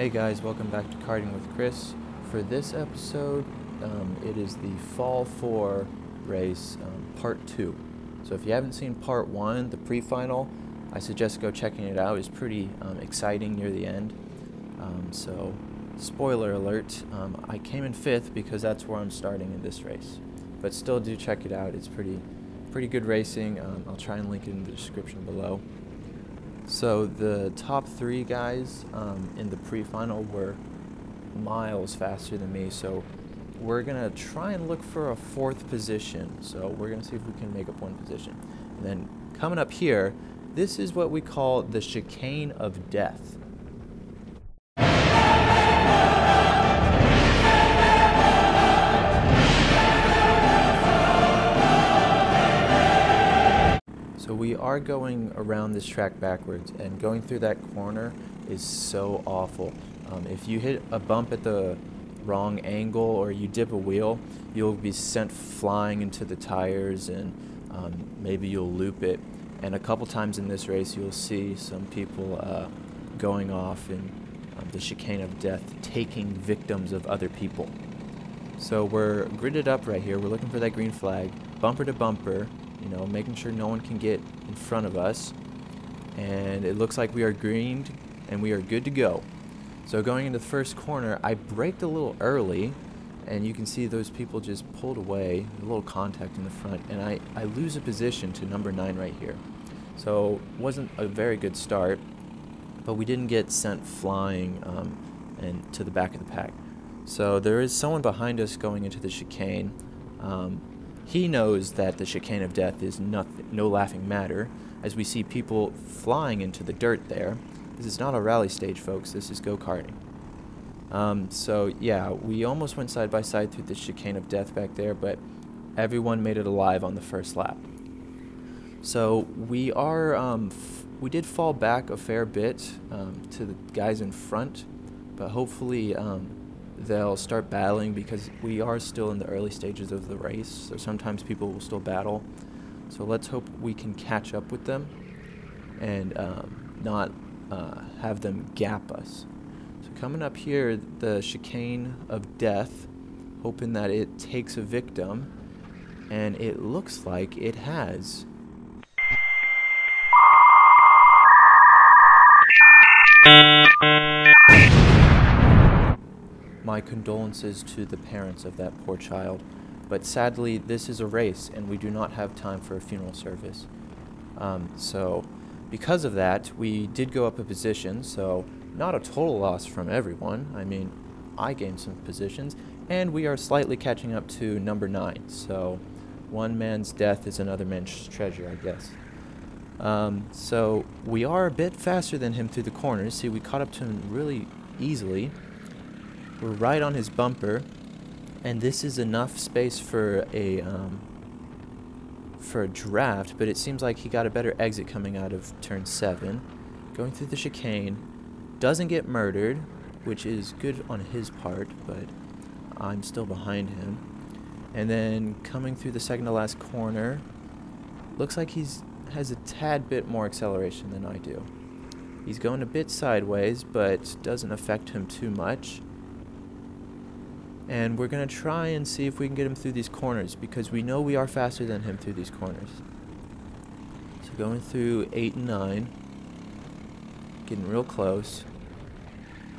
Hey guys, welcome back to Karting with Chris. For this episode, it is the Fall 4 race, part 2. So if you haven't seen part 1, the pre-final, I suggest go checking it out. It's pretty exciting near the end. So, spoiler alert, I came in 5th because that's where I'm starting in this race. But still do check it out. It's pretty good racing. I'll try and link it in the description below. So the top 3 guys in the pre-final were miles faster than me, so we're gonna try and look for a 4th position. So we're gonna see if we can make up 1 position. And then coming up here, this is what we call the chicane of death. So we are going around this track backwards, and going through that corner is so awful. If you hit a bump at the wrong angle or you dip a wheel, you'll be sent flying into the tires, and maybe you'll loop it. And a couple times in this race you'll see some people going off in the chicane of death, taking victims of other people. So we're gridded up right here, we're looking for that green flag, bumper to bumper, you know, making sure no one can get in front of us. And it looks like we are greened and we are good to go. So going into the first corner, I braked a little early, and you can see those people just pulled away, a little contact in the front, and I lose a position to number 9 right here. So wasn't a very good start, but we didn't get sent flying and to the back of the pack. So there is someone behind us going into the chicane. He knows that the chicane of death is no laughing matter, as we see people flying into the dirt there. This is not a rally stage, folks. This is go-karting. So yeah, we almost went side by side through the chicane of death back there, but everyone made it alive on the first lap. So we did fall back a fair bit to the guys in front, but hopefully they'll start battling, because we are still in the early stages of the race, so sometimes people will still battle. So let's hope we can catch up with them and not have them gap us. So coming up here, the chicane of death, hoping that it takes a victim, and it looks like it has. My condolences to the parents of that poor child, but sadly this is a race and we do not have time for a funeral service. So because of that, we did go up a position, so not a total loss from everyone. I mean, I gained some positions, and we are slightly catching up to number 9, so one man's death is another man's treasure, I guess. So we are a bit faster than him through the corners. See, we caught up to him really easily. We're right on his bumper, and this is enough space for a draft, but it seems like he got a better exit coming out of turn 7. Going through the chicane, doesn't get murdered, which is good on his part, but I'm still behind him. And then coming through the second to last corner, looks like has a tad bit more acceleration than I do. He's going a bit sideways, but doesn't affect him too much. And we're going to try and see if we can get him through these corners, because we know we are faster than him through these corners. So going through 8 and 9, getting real close.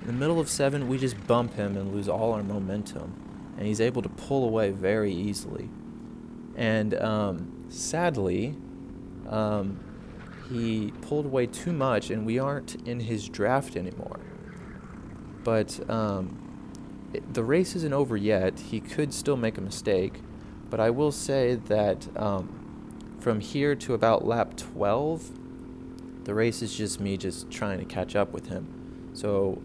In the middle of 7, we just bump him and lose all our momentum, and he's able to pull away very easily. And sadly, he pulled away too much, and we aren't in his draft anymore. But the race isn't over yet. He could still make a mistake, but I will say that from here to about lap 12, the race is just me trying to catch up with him. So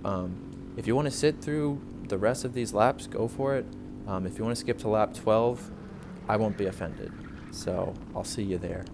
if you want to sit through the rest of these laps, go for it. If you want to skip to lap 12, I won't be offended. So I'll see you there.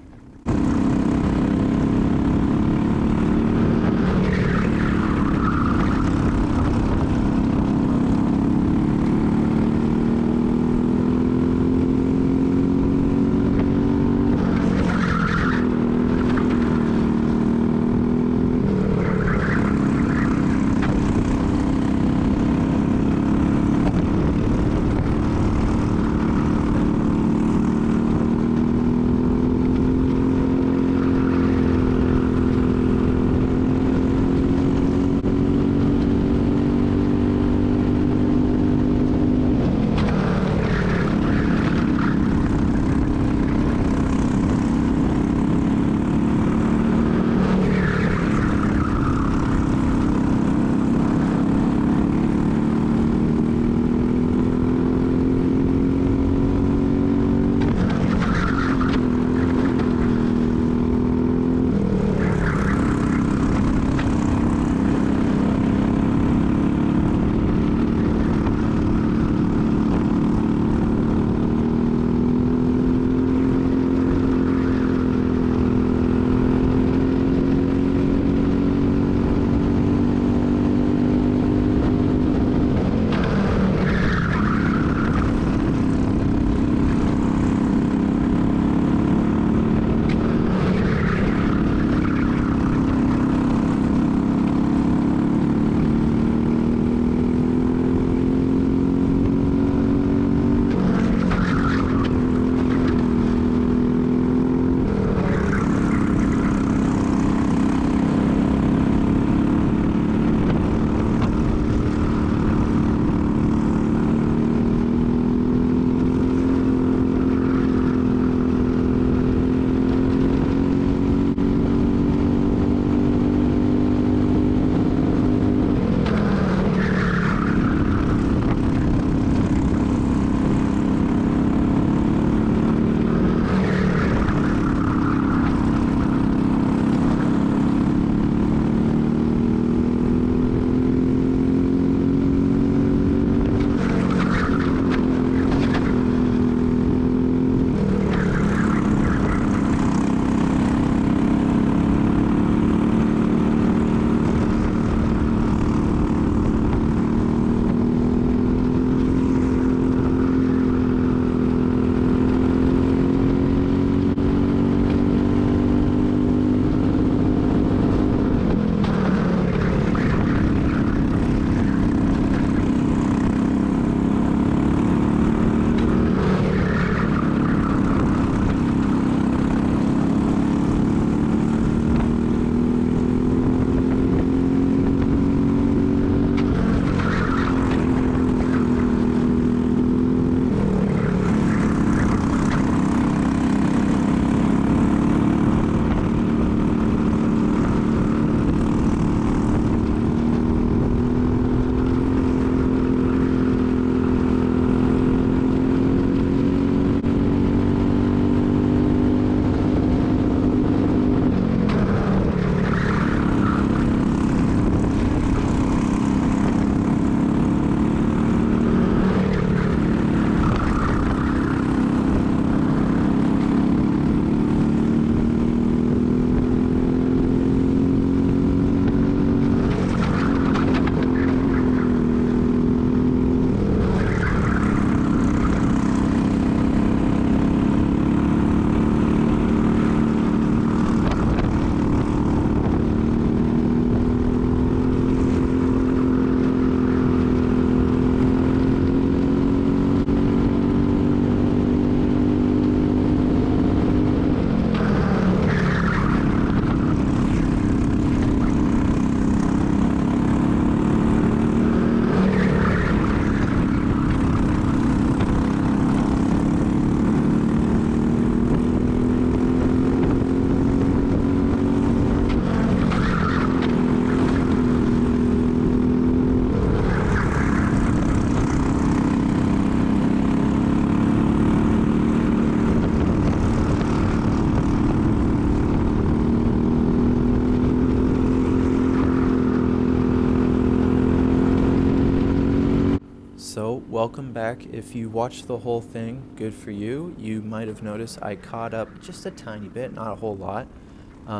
welcome back. If you watched the whole thing, good for you. You might have noticed I caught up just a tiny bit, not a whole lot.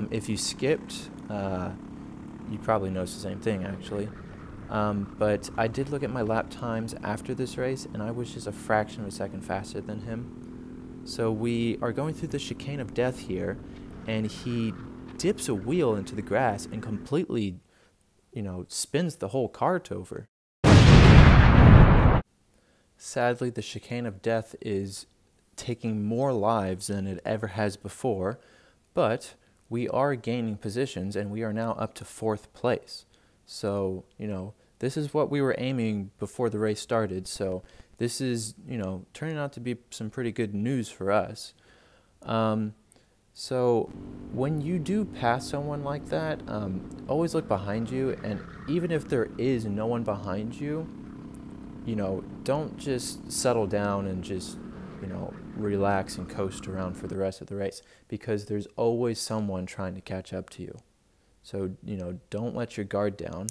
If you skipped, you probably noticed the same thing actually. But I did look at my lap times after this race, and I was just a fraction of a second faster than him. So we are going through the chicane of death here, and he dips a wheel into the grass and completely, spins the whole cart over. Sadly, the chicane of death is taking more lives than it ever has before, but we are gaining positions, and we are now up to 4th place. So, this is what we were aiming before the race started, so this is, turning out to be some pretty good news for us. So when you do pass someone like that, always look behind you, and even if there is no one behind you, don't just settle down and just, relax and coast around for the rest of the race, because there's always someone trying to catch up to you. So, don't let your guard down,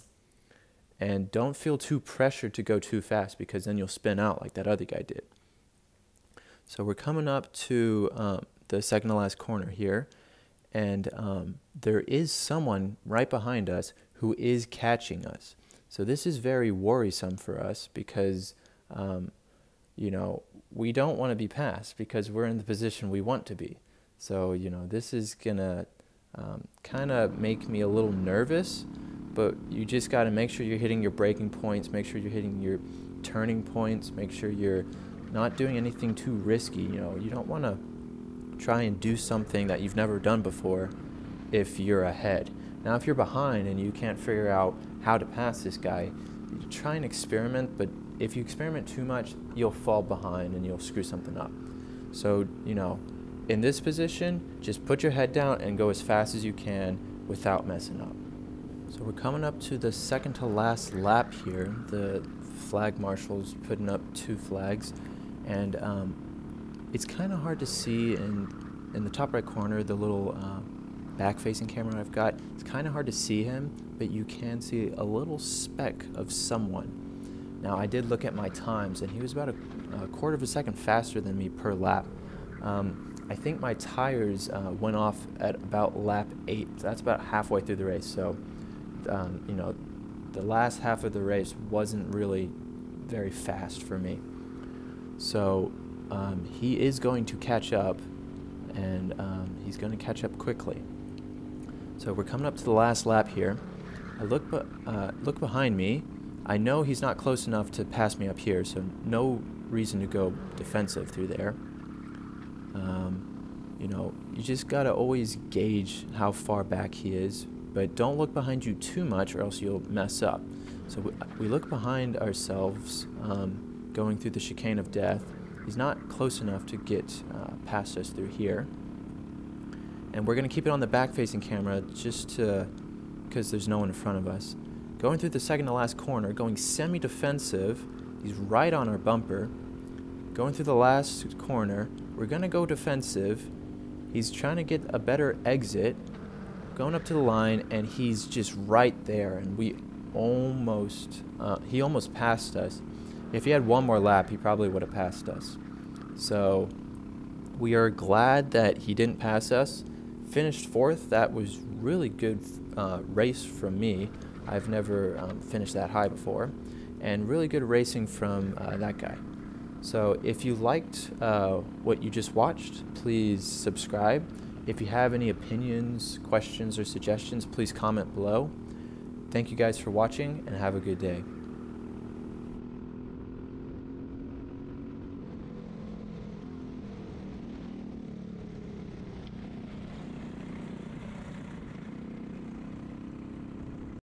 and don't feel too pressured to go too fast, because then you'll spin out like that other guy did. So we're coming up to the second to last corner here, and there is someone right behind us who is catching us. So this is very worrisome for us, because we don't want to be passed, because we're in the position we want to be. So this is gonna kind of make me a little nervous, but you just got to make sure you're hitting your braking points, make sure you're hitting your turning points, make sure you're not doing anything too risky. You don't want to try and do something that you've never done before if you're ahead. Now, if you're behind and you can't figure out how to pass this guy, you try and experiment, but if you experiment too much, you'll fall behind and you'll screw something up. So, in this position, just put your head down and go as fast as you can without messing up. So we're coming up to the second to last lap here. The flag marshal's putting up 2 flags, and it's kind of hard to see in the top right corner, the little back-facing camera I've got. It's kind of hard to see him, but you can see a little speck of someone. Now, I did look at my times, and he was about a quarter of a second faster than me per lap. I think my tires went off at about lap 8. So that's about halfway through the race. So, the last half of the race wasn't really very fast for me. So, he is going to catch up, and he's going to catch up quickly. So we're coming up to the last lap here. I look behind me. I know he's not close enough to pass me up here, so no reason to go defensive through there. You just gotta always gauge how far back he is, but don't look behind you too much or else you'll mess up. So we look behind ourselves, going through the chicane of death. He's not close enough to get past us through here. And we're gonna keep it on the back-facing camera just because there's no one in front of us. Going through the second to last corner, going semi-defensive. He's right on our bumper. Going through the last corner, we're gonna go defensive. He's trying to get a better exit. Going up to the line, and he's just right there, and he almost passed us. If he had one more lap, he probably would have passed us. So we are glad that he didn't pass us. Finished 4th. That was really good race from me. I've never finished that high before, and really good racing from that guy. So if you liked what you just watched, please subscribe. If you have any opinions, questions, or suggestions, please comment below. Thank you guys for watching, and have a good day.